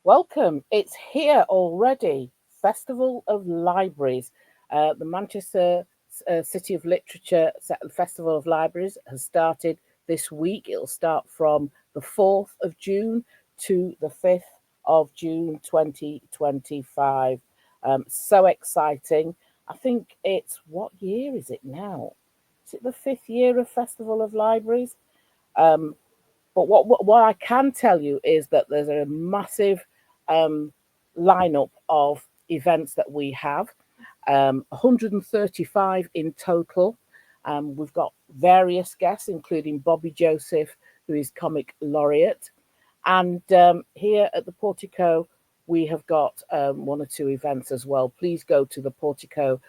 Welcome. It's here already. Festival of Libraries. The Manchester City of Literature Festival of Libraries has started this week. It'll start from the 4th of June to the 5th of June 2025. So exciting. I think what year is it now? Is it the fifth year of Festival of Libraries? Um, but what I can tell you is that there's a massive um, lineup of events that we have, 135 in total. We've got various guests, including Bobby Joseph, who is comic laureate. And here at the Portico, we have got one or two events as well. Please go to the portico.org.uk,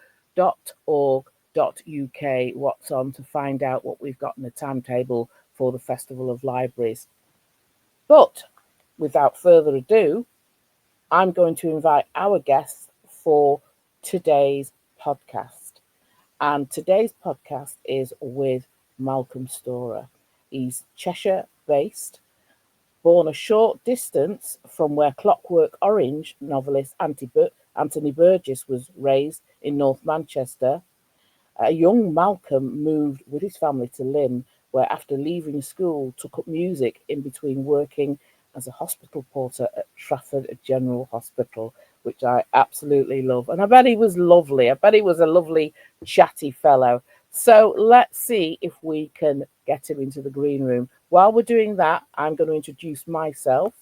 what's on, to find out what we've got in the timetable for the Festival of Libraries. But without further ado, I'm going to invite our guests for today's podcast. And today's podcast is with Malcolm Storer. He's Cheshire based, born a short distance from where Clockwork Orange novelist Anthony Burgess was raised in North Manchester. A young Malcolm moved with his family to Lymm, where after leaving school took up music in between working as a hospital porter at Trafford General Hospital, which I absolutely love. And I bet he was lovely. I bet he was a lovely, chatty fellow. So let's see if we can get him into the green room. While we're doing that, I'm going to introduce myself.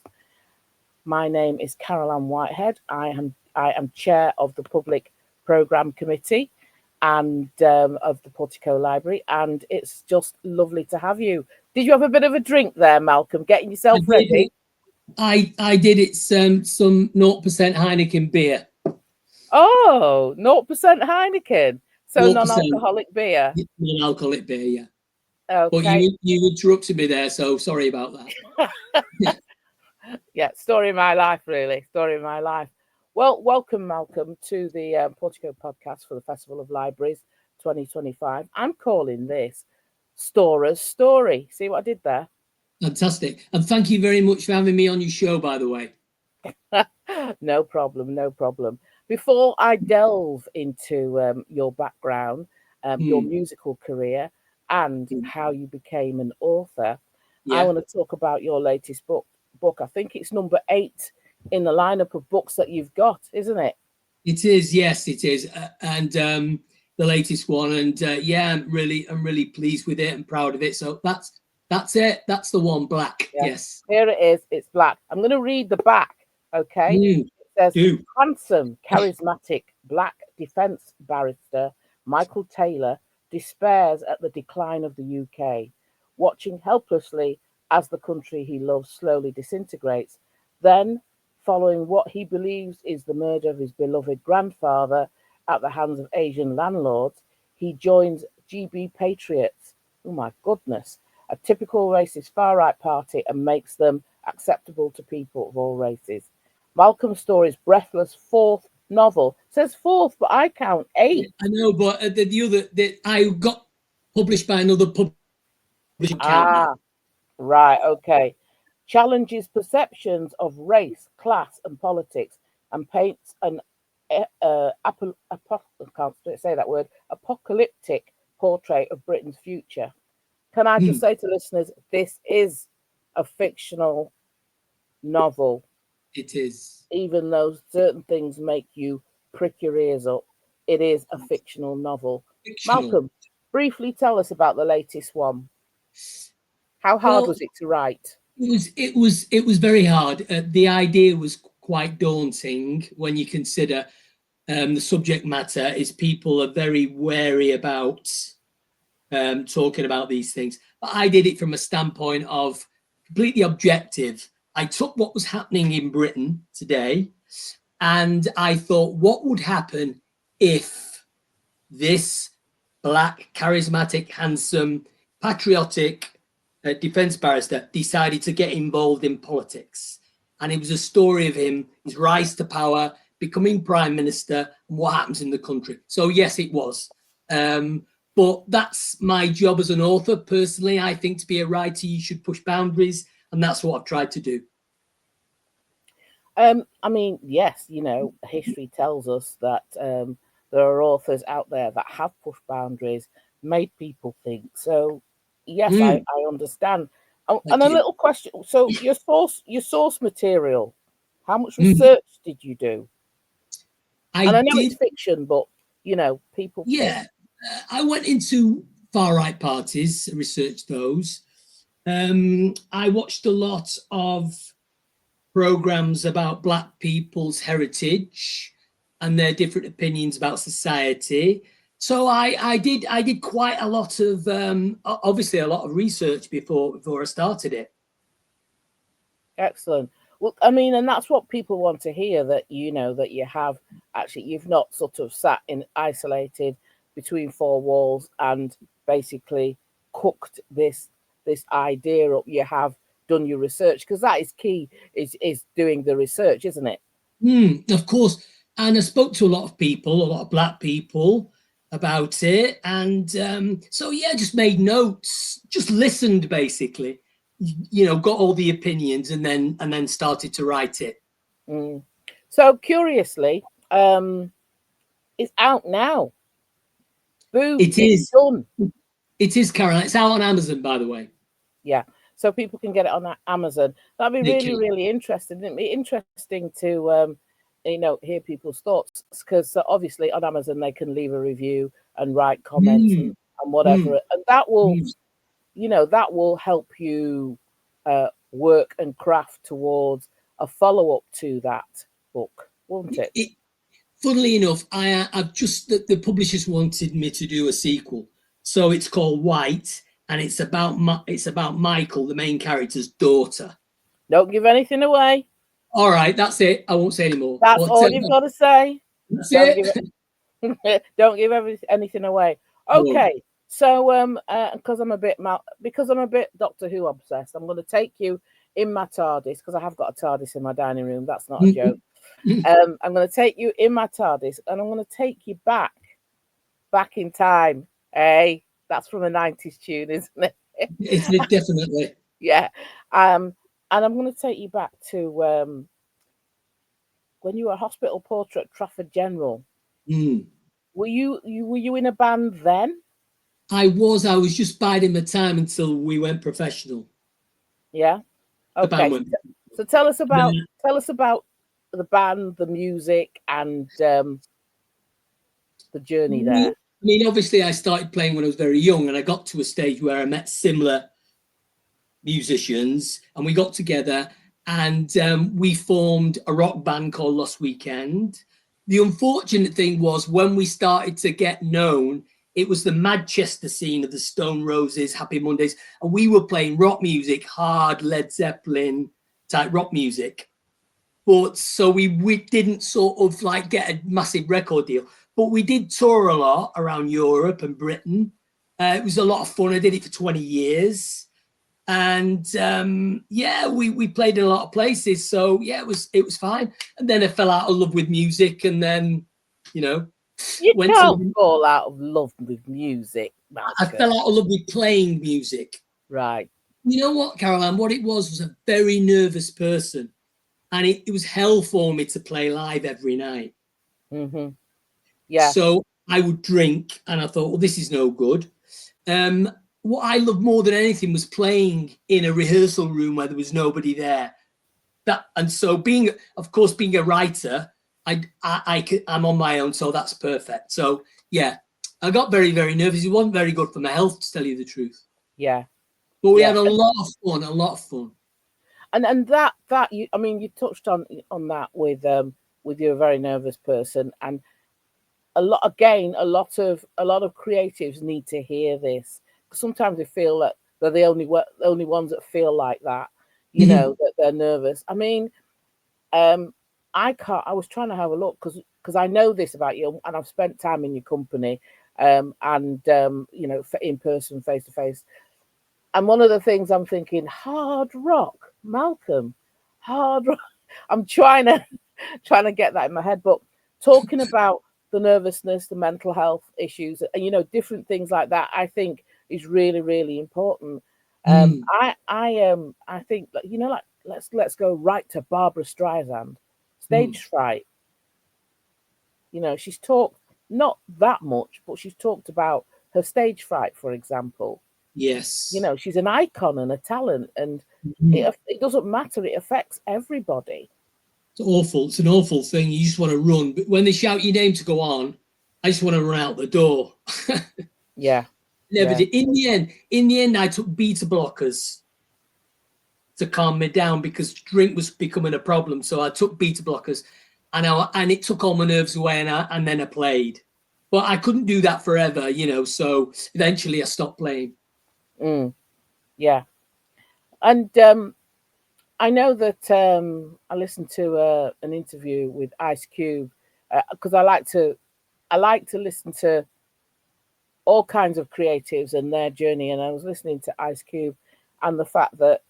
My name is Caroline Whitehead. I am chair of the Public Programme Committee and of the Portico Library, and it's just lovely to have you. Did you have a bit of a drink there, Malcolm? Getting yourself ready? I did. It's some 0% Heineken beer. Oh, 0% Heineken. So 0%. Non-alcoholic beer. Non-alcoholic beer, yeah. Okay. But you interrupted me there, so sorry about that. Yeah, story of my life, really. Story of my life. Well, welcome, Malcolm, to the Portico Podcast for the Festival of Libraries 2025. I'm calling this Storer's Story. See what I did there? Fantastic. And thank you very much for having me on your show, by the way. No problem, no problem. Before I delve into your background, your musical career, and how you became an author, I want to talk about your latest book. I think it's number 8 in the lineup of books that you've got, isn't it? It is, yes, it is, and the latest one. And I'm really pleased with it and proud of it. So that's it. That's the one, Black. Yeah. Yes. Here it is. It's black. I'm going to read the back. Okay. It says, handsome, charismatic black defence barrister Michael Taylor despairs at the decline of the UK, watching helplessly as the country he loves slowly disintegrates. Then, following what he believes is the murder of his beloved grandfather at the hands of Asian landlords, he joins GB Patriots. Oh my goodness. A typical racist far-right party, and makes them acceptable to people of all races. Malcolm Story's breathless 4th novel. It says 4th, but I count 8. I know, but the other that I got published by another publishing company. Right, okay. Challenges perceptions of race, class, and politics, and paints an apocalyptic portrait of Britain's future. Can I just say to listeners, this is a fictional novel. It is. Even though certain things make you prick your ears up, it is a fictional novel. Malcolm, briefly tell us about the latest one. How hard was it to write? It was very hard. The idea was quite daunting when you consider the subject matter is people are very wary about talking about these things. But I did it from a standpoint of completely objective. I took what was happening in Britain today and I thought, what would happen if this black, charismatic, handsome, patriotic defense barrister decided to get involved in politics? And it was a story of him, his rise to power, becoming prime minister, and what happens in the country. So yes, it was. But that's my job as an author. Personally, I think to be a writer, you should push boundaries, and that's what I've tried to do. I mean, yes, history tells us that there are authors out there that have pushed boundaries, made people think. So, yes, Mm, I understand. Oh, and thank a you. little question. So, your source material, how much Mm, research did you do? I And I know it's did, fiction, but people think. yeah. I went into far right parties, researched those. I watched a lot of programs about Black people's heritage and their different opinions about society. So I did quite a lot of obviously a lot of research before I started it. Excellent. Well, I mean, and that's what people want to hear, that that you've not sort of sat in isolated between four walls and basically cooked this idea up. You have done your research, because that is key, is doing the research, isn't it? Of course, and I spoke to a lot of people, a lot of Black people about it, and so yeah, just made notes, just listened basically. Got all the opinions, and then started to write it. Mm. So curiously, it's out now. Boom, It it's is, done. it is, Caroline. It's out on Amazon, by the way. Yeah. So people can get it on Amazon. That'd be They really, can. really interesting. It'd be interesting to, hear people's thoughts, because obviously on Amazon they can leave a review and write comments and, Mm, whatever, mm, and that will, mm. help you work and craft towards a follow up to that book, won't it? It, Funnily enough, I've just the publishers wanted me to do a sequel, so it's called White, and it's about Michael, the main character's daughter. Don't give anything away. All right, that's it. I won't say anymore. That's But all you've got to say. that's Don't give it. Don't give anything away. I won't. Okay, so because I'm a bit Doctor Who obsessed, I'm going to take you in my TARDIS, because I have got a TARDIS in my dining room. That's not a joke. I'm going to take you in my TARDIS, and I'm going to take you back in time. Hey, that's from a '90s tune, isn't it? It's definitely. Yeah. And I'm going to take you back to when you were a hospital porter at Trafford General. Mm. Were you in a band then? I was just biding my time until we went professional. Yeah. The band Okay. went. So tell us about Yeah. the band, the music, and the journey I there. mean, obviously, I started playing when I was very young, and I got to a stage where I met similar musicians, and we got together, and we formed a rock band called Lost Weekend. The unfortunate thing was, when we started to get known, it was the Manchester scene of the Stone Roses, Happy Mondays, and we were playing rock music, hard Led Zeppelin type rock music. But so we didn't sort of like get a massive record deal, but we did tour a lot around Europe and Britain. It was a lot of fun. I did it for 20 years, and yeah, we played in a lot of places. So yeah, it was fine. And then I fell out of love with music, and then you know You went can't to. fall out of love with music, I Malcolm. fell out of love with playing music. Right. You know what, Caroline? What it was a very nervous person, and it was hell for me to play live every night. Mm-hmm. Yeah. So I would drink, and I thought, well, this is no good. Um, what I loved more than anything was playing in a rehearsal room where there was nobody there. And so of course, being a writer, I'm on my own, so that's perfect. So yeah, I got very, very nervous. It wasn't very good for my health, to tell you the truth. Yeah. But we Yeah. had a lot of fun, a lot of fun. And that you touched on that with you're a very nervous person, and a lot of creatives need to hear this. Sometimes they feel that they're the only ones that feel like that, that they're nervous. I mean, I was trying to have a look, because I know this about you, and I've spent time in your company, and in person, face to face. And one of the things I'm thinking, hard rock, Malcolm, hard rock. I'm trying to get that in my head, but talking about the nervousness, the mental health issues, and different things like that, I think is really, really important. I think that, like let's go right to Barbara Streisand, stage fright. She's talked not that much, but she's talked about her stage fright, for example. Yes. She's an icon and a talent, and it doesn't matter. It affects everybody. It's awful. It's an awful thing. You just want to run. But when they shout your name to go on, I just want to run out the door. Yeah. Never did. In the end, I took beta blockers to calm me down because drink was becoming a problem. So I took beta blockers, and it took all my nerves away, and then I played. But I couldn't do that forever, So eventually, I stopped playing. Yeah, and I know that I listened to an interview with Ice Cube because I like to listen to all kinds of creatives and their journey. And I was listening to Ice Cube and the fact that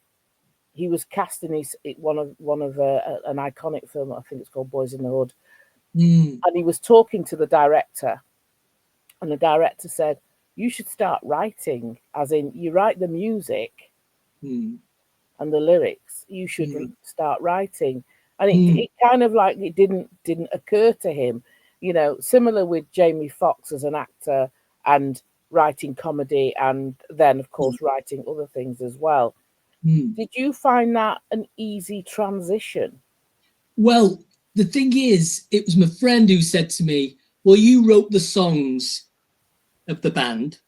he was cast in one of an iconic film. I think it's called Boys in the Hood, and he was talking to the director, and the director said, "You should start writing, as in you write the music." And the lyrics, you should start writing. And it kind of like it didn't occur to him, similar with Jamie Foxx as an actor and writing comedy and then of course writing other things as well. Did you find that an easy transition? Well, the thing is, it was my friend who said to me, well, you wrote the songs of the band.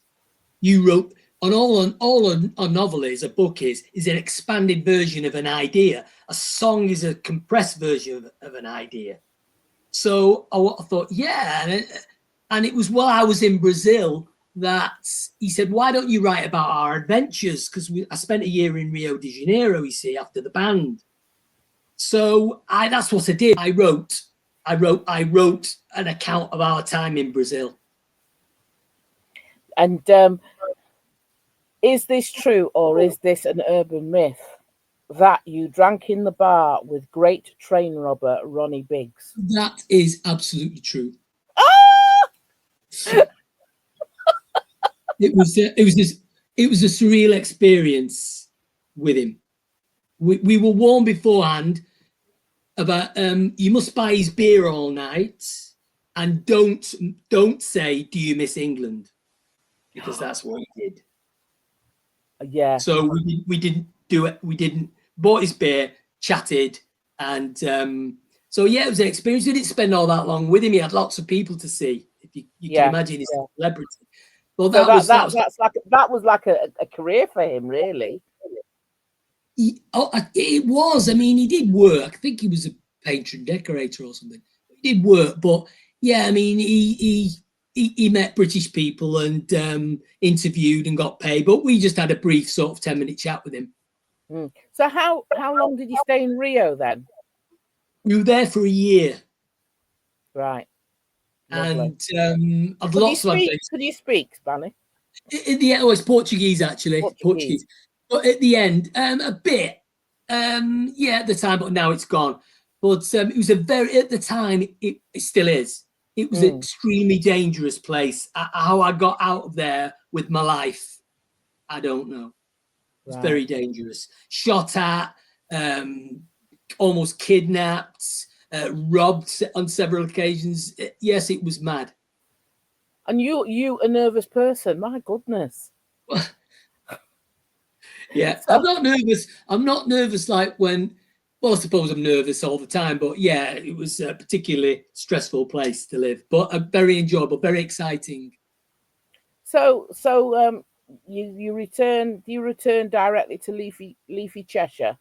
You wrote all a novel is, a book is an expanded version of an idea. A song is a compressed version of an idea. So I thought, yeah. And it was while I was in Brazil that he said, why don't you write about our adventures? Because I spent a year in Rio de Janeiro, you see, after the band. So that's what I did. I wrote an account of our time in Brazil. And is this true, or is this an urban myth that you drank in the bar with great train robber Ronnie Biggs? That is absolutely true. It was a surreal experience with him. We were warned beforehand about you must buy his beer all night, and don't say, do you miss England? Because that's what he did. Yeah. So we didn't do it. We didn't bought his beer, chatted, and so yeah, it was an experience. We didn't spend all that long with him. He had lots of people to see. If you can imagine, he's a celebrity. Well, that was like a career for him, really. It was. I mean, he did work. I think he was a painter and decorator or something. He did work, but yeah, I mean, he met British people and interviewed and got paid. But we just had a brief sort of 10-minute chat with him. So how long did you stay in Rio then? We were there for a year. Right. And could you speak Spanish? It's Portuguese actually. Portuguese. But at the end, a bit. At the time, but now it's gone. But it was at the time, it still is. It was an extremely dangerous place. How I got out of there with my life, I don't know. It's very dangerous. Shot at, almost kidnapped, robbed on several occasions. Yes, it was mad. And you a nervous person? My goodness. Yeah, I'm not nervous. I'm not nervous like when. Well, I suppose I'm nervous all the time, but yeah, it was a particularly stressful place to live, but very enjoyable, very exciting. So you return? Do you return directly to leafy Cheshire?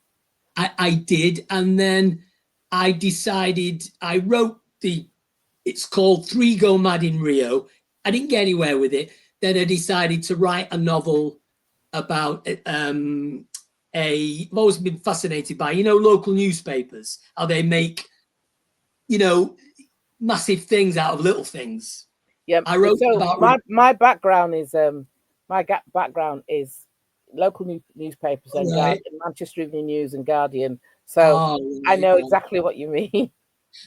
I did, and then I decided. I wrote it's called 3 Go Mad in Rio. I didn't get anywhere with it. Then I decided to write a novel about I've always been fascinated by, local newspapers, how they make, massive things out of little things. Yeah, I wrote about my background is local newspapers and Manchester Evening News and Guardian. So I know exactly what you mean.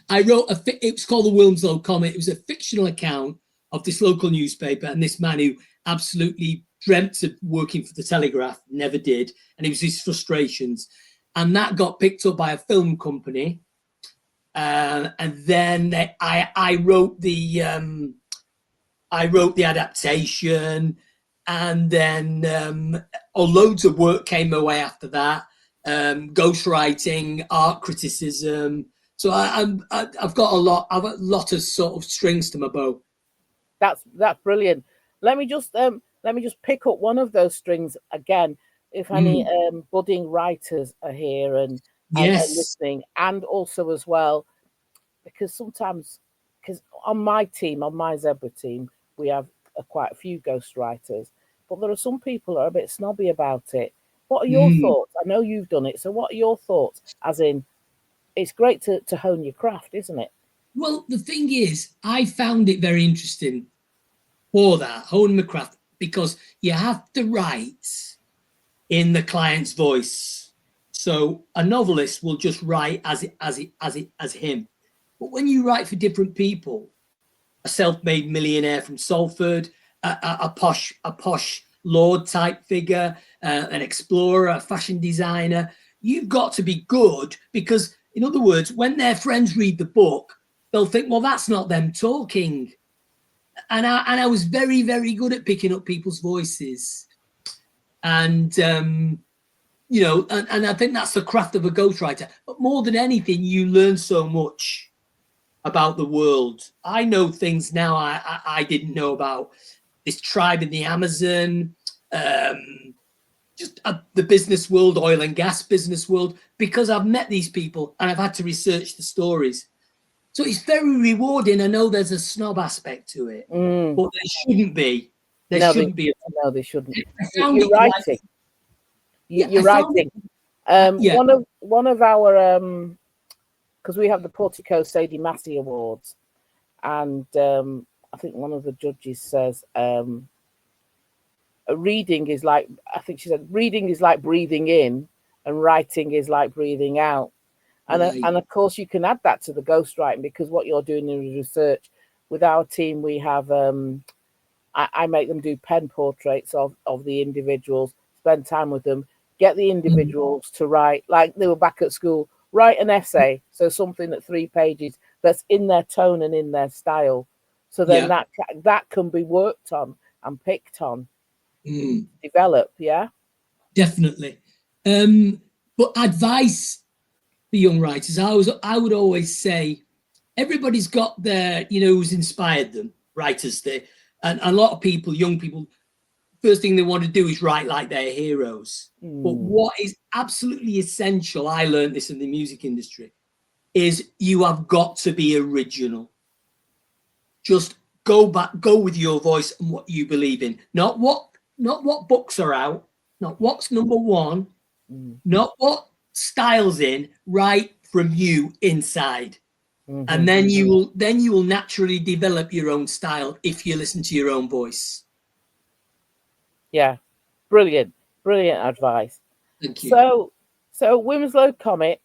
I wrote it was called the Wilmslow Comet. It was a fictional account of this local newspaper and this man who absolutely dreamt of working for the Telegraph, never did, and it was his frustrations, and that got picked up by a film company, and then I wrote the adaptation, and then loads of work came my way after that, ghostwriting, art criticism. So I've got a lot of sort of strings to my bow. That's brilliant. Let me just pick up one of those strings again. If any budding writers are here and listening, and also as well, because sometimes, because on my team, on my Zebra team, we have quite a few ghostwriters, but there are some people that are a bit snobby about it. What are your thoughts? I know you've done it, so what are your thoughts? As in, it's great to hone your craft, isn't it? Well, the thing is, I found it very interesting for that, honing my craft, because you have to write in the client's voice. So a novelist will just write as him. But when you write for different people, a self-made millionaire from Salford, a posh lord type figure, an explorer, a fashion designer, you've got to be good, because, in other words, when their friends read the book, they'll think, well, that's not them talking. And I was very, very good at picking up people's voices. And, you know, and I think that's the craft of a ghostwriter. But more than anything, you learn so much about the world. I know things now I didn't know about this tribe in the Amazon, just the business world, oil and gas business world, because I've met these people and I've had to research the stories. So it's very rewarding. I know there's a snob aspect to it, but there shouldn't be. There shouldn't be. No, they shouldn't. You're writing. You're writing. One of our because we have the Portico Sadie Massey Awards, and I think one of the judges says reading is like, I think she said, reading is like breathing in, and writing is like breathing out. And and of course, you can add that to the ghostwriting, because what you're doing in research with our team, we have I make them do pen portraits of the individuals, spend time with them, get the individuals to write, like they were back at school, write an essay, so something at 3 pages that's in their tone and in their style. So then that can be worked on and picked on, develop, Definitely. But advice for young writers, I would always say, everybody's got their, you know, who's inspired them, writers. And a lot of people, young people, first thing they want to do is write like their heroes. But what is absolutely essential, I learned this in the music industry, is you have got to be original. Just go with your voice and what you believe in. Not what books are out, not what's number one, not what style's in, right from you inside. And then you will naturally develop your own style if you listen to your own voice. Yeah, brilliant advice. Thank you. So Winslow Comet,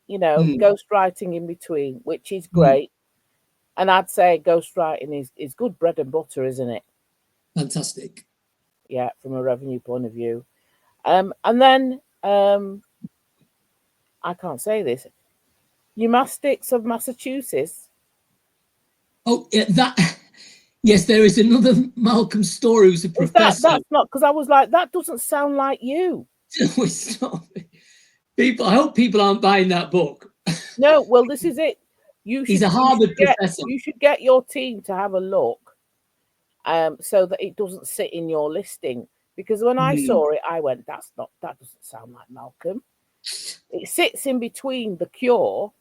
you know, ghostwriting in between, which is great. And I'd say ghostwriting is good bread and butter, isn't it? Fantastic. Yeah, from a revenue point of view. And then I can't say this. Pneumatics of Massachusetts. Oh, yeah, yes, there is another Malcolm Story who's a professor. That's not, because I was like, that doesn't sound like you. No, it's not. People, I hope people aren't buying that book. No, well, this is it. He's a Harvard professor. You should get your team to have a look, so that it doesn't sit in your listing. Because when I saw it, I went, that doesn't sound like Malcolm. It sits in between The Cure,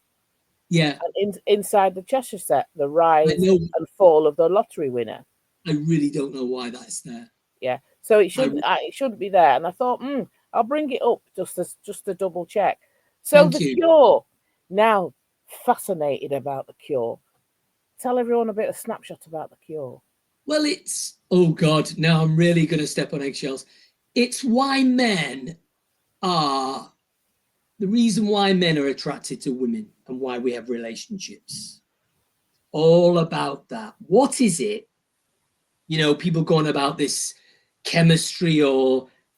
and inside the Cheshire set, the rise and fall of the lottery winner. I really don't know why that's there. Yeah, so it shouldn't be there. And I thought, I'll bring it up just to double check. So The Cure. Now, fascinated about The Cure. Tell everyone a bit of snapshot about The Cure. Well, it's, oh God, now I'm really going to step on eggshells. It's why men are, the reason why men are attracted to women and why we have relationships. All about that. What is it? You know, people going about this chemistry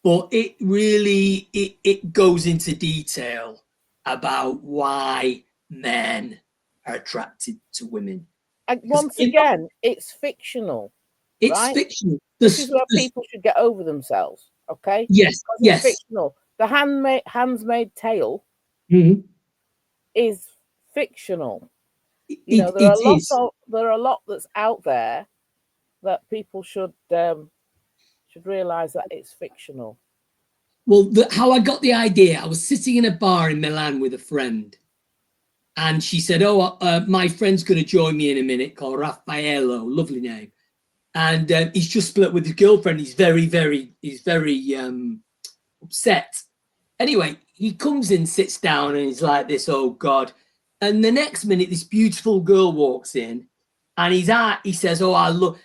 but it really it goes into detail about why men are attracted to women. Once again, it's fictional. It's right? fictional. This is where people should get over themselves, okay? Yes, Because yes. it's fictional. The Handmaid's Tale is fictional. You know, there are a lot that's out there that people should realize that it's fictional. Well, how I got the idea, I was sitting in a bar in Milan with a friend, and she said, "Oh, my friend's going to join me in a minute, called Raffaello, lovely name, and he's just split with his girlfriend. He's very upset. Anyway, he comes in, sits down, and he's like this, oh God. And the next minute, this beautiful girl walks in, and he says, oh, I love,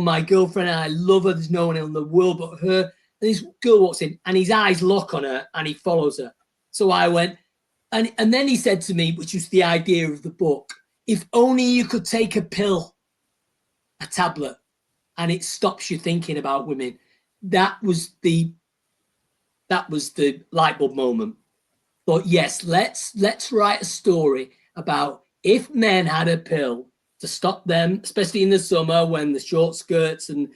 my girlfriend, I love her. There's no one in the world but her. And this girl walks in, and his eyes lock on her, and he follows her. So I went, and then he said to me, which was the idea of the book, if only you could take a pill, a tablet, and it stops you thinking about women. That was the light bulb moment. But yes, let's write a story about if men had a pill to stop them, especially in the summer when the short skirts and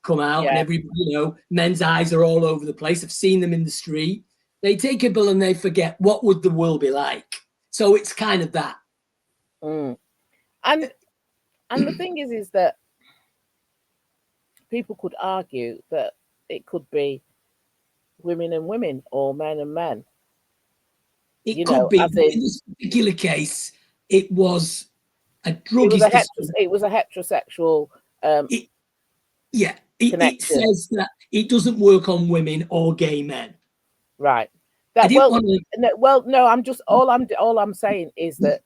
come out and everybody, men's eyes are all over the place. I've seen them in the street. They take a pill and they forget what would the world be like. So it's kind of that. And the thing is that people could argue that it could be women and women or men and men. It could be. In this particular case, it was a drug. It was a heterosexual. It says that it doesn't work on women or gay men. Right. No. I'm just all I'm saying is that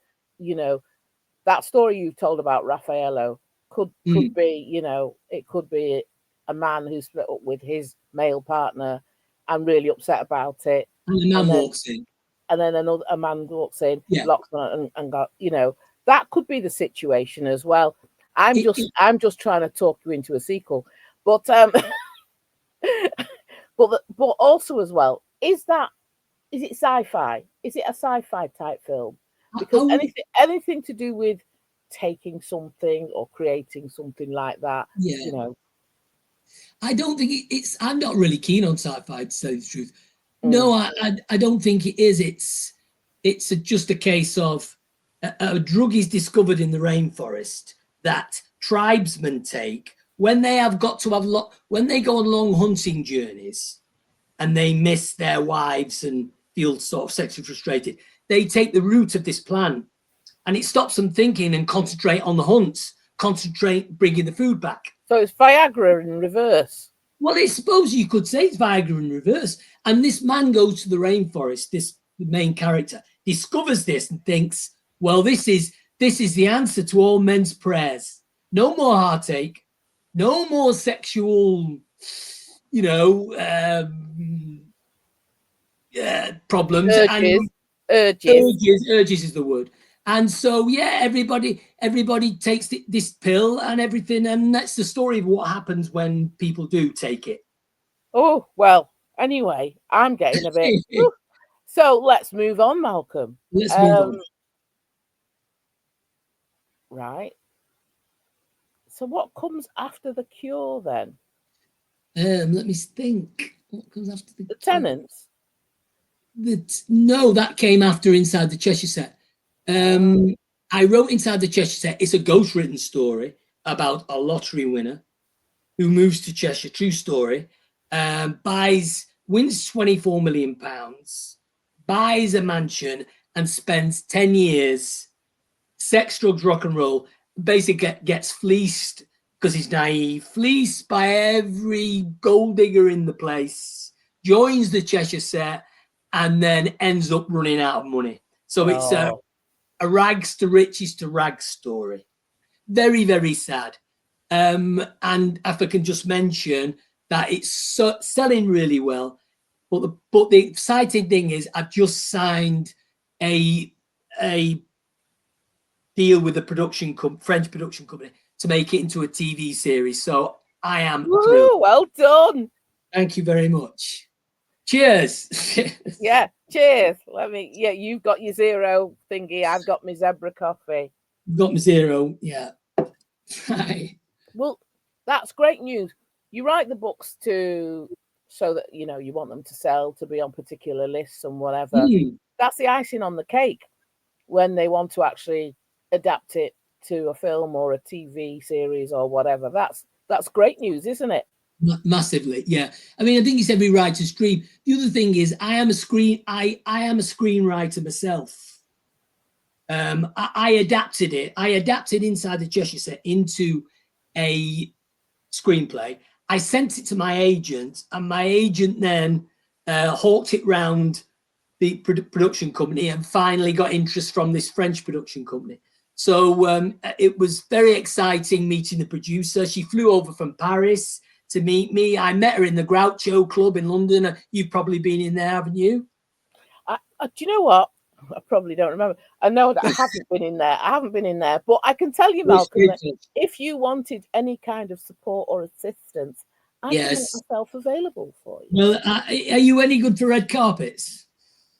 that story you told about Raffaello could be it could be a man who split up with his male partner and really upset about it, and the man walks in. And then a man walks in, locks on and got, that could be the situation as well. I'm just trying to talk you into a sequel, but but also as well, is it sci-fi? Is it a sci-fi type film? Because anything to do with taking something or creating something like that, I don't think it's. I'm not really keen on sci-fi, to tell you the truth. No, I don't think it is. It's just a case of a drug is discovered in the rainforest that tribesmen take when they have got to have when they go on long hunting journeys and they miss their wives and feel sort of sexually frustrated. They take the root of this plant and it stops them thinking and concentrate on the hunts, concentrate bringing the food back. So it's Viagra in reverse. Well, I suppose you could say it's Viagra in reverse. And this man goes to the rainforest, the main character, discovers this and thinks, well, this is the answer to all men's prayers. No more heartache, no more sexual, problems. Urges is the word. And so, everybody takes this pill and everything. And that's the story of what happens when people do take it. Oh, well, anyway, I'm getting a bit. So let's move on, Malcolm. Let's move on. Right. So what comes after The Cure then? Let me think. What comes after The Tenants? No, that came after Inside the Cheshire Set. I wrote Inside the Cheshire Set. It's a ghost-written story about a lottery winner who moves to Cheshire. True story. Wins £24 million, buys a mansion, and spends 10 years sex, drugs, rock and roll. Basically, gets fleeced because he's naive. Fleeced by every gold digger in the place. Joins the Cheshire Set, and then ends up running out of money. So it's a rags to riches to rags story. Very, very sad. And if I can just mention that it's selling really well, but the exciting thing is I've just signed a deal with a French production company to make it into a TV series. So I am thrilled. Well done. Thank you very much. Cheers. Yeah, cheers. You've got your zero thingy. I've got my zebra coffee. You've got my zero. Yeah. Right. Well, that's great news. You write the books so that, you want them to sell, to be on particular lists and whatever. That's the icing on the cake when they want to actually adapt it to a film or a TV series or whatever. That's great news, isn't it? Massively, yeah. I mean, I think it's every writer's dream. The other thing is, I am a screenwriter myself. I adapted it. I adapted Inside the Cheshire Set into a screenplay. I sent it to my agent, and my agent then hawked it round the production company and finally got interest from this French production company. So it was very exciting meeting the producer. She flew over from Paris to meet me. I met her in the Groucho Club in London. You've probably been in there, haven't you? Do you know what? I probably don't remember. I know that I haven't been in there. I haven't been in there. But I can tell you, Malcolm, that if you wanted any kind of support or assistance, I can make myself available for you. Well, are you any good for red carpets?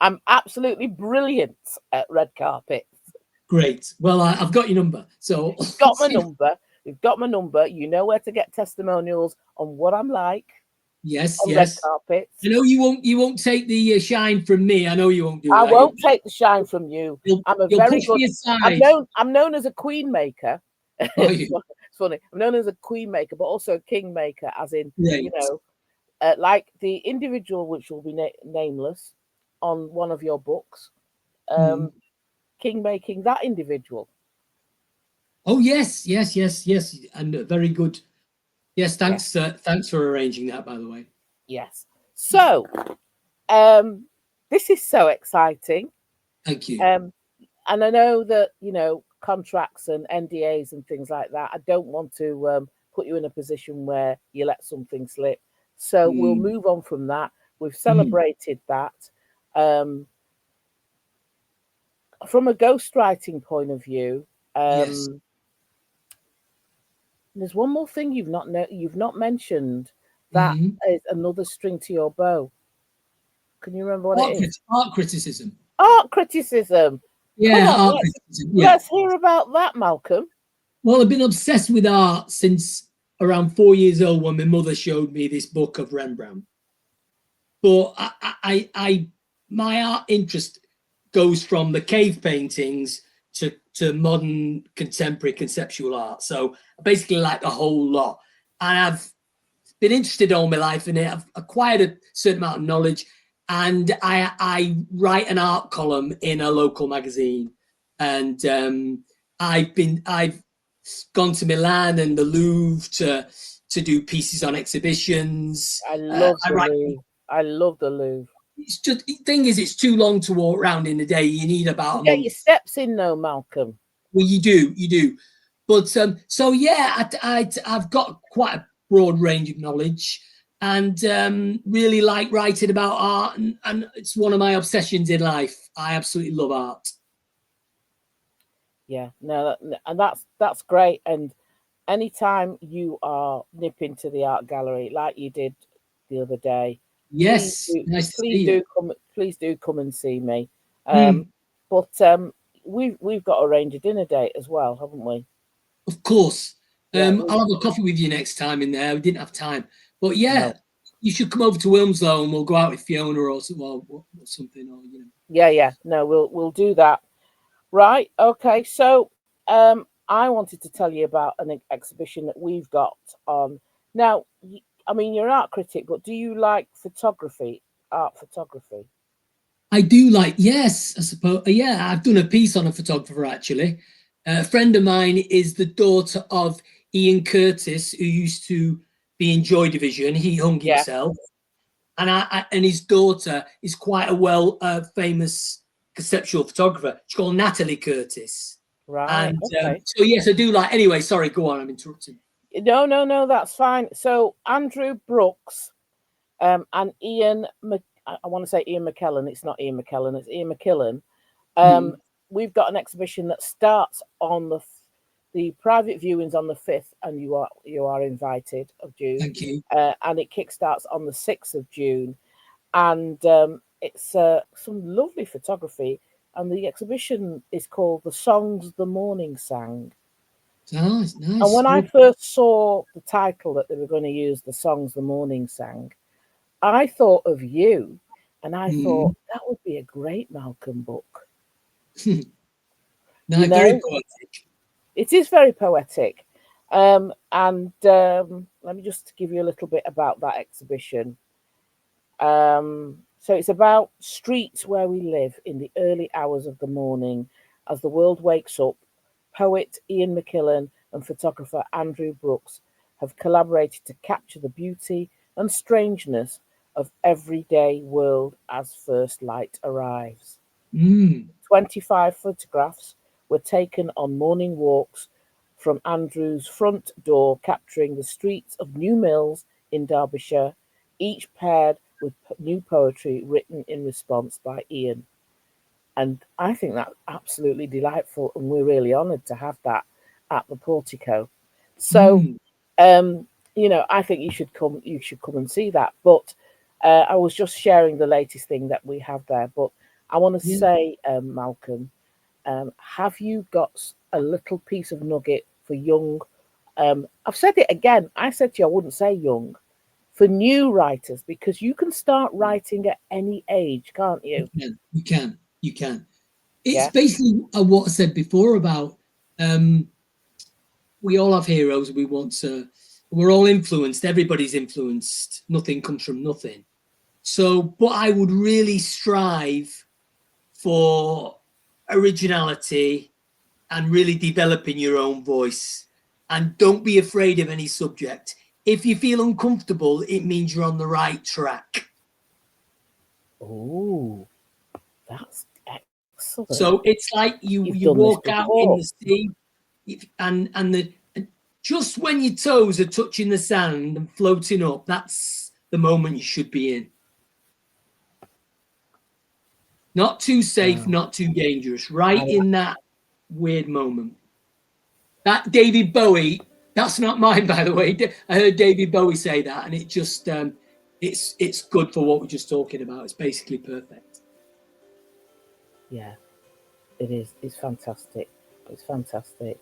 I'm absolutely brilliant at red carpets. Great. Well, I've got your number. So you've got my number. You've got my number. You know where to get testimonials on what I'm like. Yes, on red carpets. I know you won't take the shine from me. I know you won't do that. I won't take the shine from you. I'm a very good. I'm known as a queen maker. It's funny. I'm known as a queen maker, but also a king maker, as in like the individual which will be nameless on one of your books. King making that individual. Oh yes, and very good. Yes, thanks. Thanks for arranging that, by the way. Yes. So, this is so exciting. Thank you. And I know that contracts and NDAs and things like that. I don't want to put you in a position where you let something slip. So we'll move on from that. We've celebrated that. From a ghostwriting point of view, there's one more thing you've not mentioned. That is another string to your bow. Can you remember what it is? Art criticism. Art criticism. Yeah, let's hear about that, Malcolm. Well, I've been obsessed with art since around 4 years old when my mother showed me this book of Rembrandt. But my art interest goes from the cave paintings to modern contemporary conceptual art. So I basically like the whole lot. And I've been interested all my life in it. I've acquired a certain amount of knowledge, and I write an art column in a local magazine. And I've gone to Milan and the Louvre to do pieces on exhibitions. I love the Louvre. It's just the thing is, it's too long to walk around in a day. You need about a month. Get your steps in, though, Malcolm. Well, you do. But so yeah, I've got quite a broad range of knowledge, and really like writing about art, and it's one of my obsessions in life. I absolutely love art. Yeah, no, and that's great. And anytime you are nipping to the art gallery like you did the other day, please do come and see me. But we've got to arrange a dinner date as well, haven't we? Of course. I'll have a coffee with you next time in there. We didn't have time, but you should come over to Wilmslow and we'll go out with Fiona or something. Or No, we'll do that. Right. Okay. So I wanted to tell you about an exhibition that we've got on now. I mean, you're an art critic, but do you like art photography? I do like, yes, I suppose. Yeah, I've done a piece on a photographer, actually. A friend of mine is the daughter of Ian Curtis, who used to be in Joy Division. He hung himself. And his daughter is quite a famous conceptual photographer. She's called Natalie Curtis. Right. And so, yes, I do like. Anyway, sorry, go on. I'm interrupting. No, that's fine. So Andrew Brooks and Ian, I want to say Ian McKellen. It's not Ian McKellen. It's Ian McKillen. We've got an exhibition that starts on the the private viewing's on the 5th, and you are invited, of June. Thank you. And it kickstarts on the 6th of June. And it's some lovely photography. And the exhibition is called The Songs the Morning Sang. Nice. And when I first saw the title that they were going to use, The Songs the Morning Sang, I thought of you. And I thought that would be a great Malcolm book. No, very poetic. It is very poetic. And let me just give you a little bit about that exhibition. So it's about streets where we live in the early hours of the morning as the world wakes up. Poet Ian McKillen and photographer Andrew Brooks have collaborated to capture the beauty and strangeness of everyday world as first light arrives. 25 photographs were taken on morning walks from Andrew's front door, capturing the streets of New Mills in Derbyshire, each paired with new poetry written in response by Ian. And I think that's absolutely delightful, and we're really honoured to have that at the Portico. So, I think you should come and see that. But I was just sharing the latest thing that we have there. But I want to say, Malcolm, have you got a little piece of nugget for young? I've said it again. I said to you I wouldn't say young. For new writers, because you can start writing at any age, can't you? You can. It's basically what I said before about we all have heroes. We're all influenced. Everybody's influenced. Nothing comes from nothing. So, but I would really strive for originality and really developing your own voice. And don't be afraid of any subject. If you feel uncomfortable, it means you're on the right track. Oh, that's excellent. So it's like you walk out in the sea, and just when your toes are touching the sand and floating up, that's the moment you should be in. Not too safe, not too dangerous. Right in that weird moment. That David Bowie. That's not mine, by the way. I heard David Bowie say that, and it just it's good for what we're just talking about. It's basically perfect. Yeah, it is. It's fantastic. It's fantastic.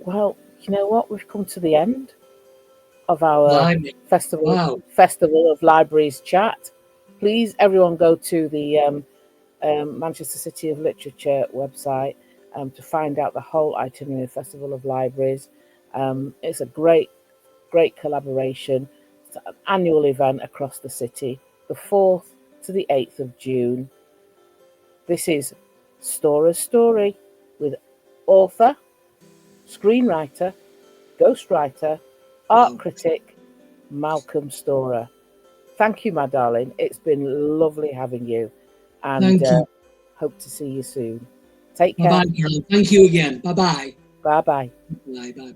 Well, you know what? We've come to the end of our Festival of Libraries chat. Please, everyone, go to the Manchester City of Literature website to find out the whole itinerary of Festival of Libraries. It's a great collaboration. It's an annual event across the city, the 4th to the 8th of June. This is Stora's Story with author, screenwriter, ghostwriter, art critic, Malcolm Storer. Thank you, my darling. It's been lovely having you. And thank you. Hope to see you soon. Take care. Bye-bye, Carol. Thank you again. Bye-bye. Bye-bye. Bye-bye.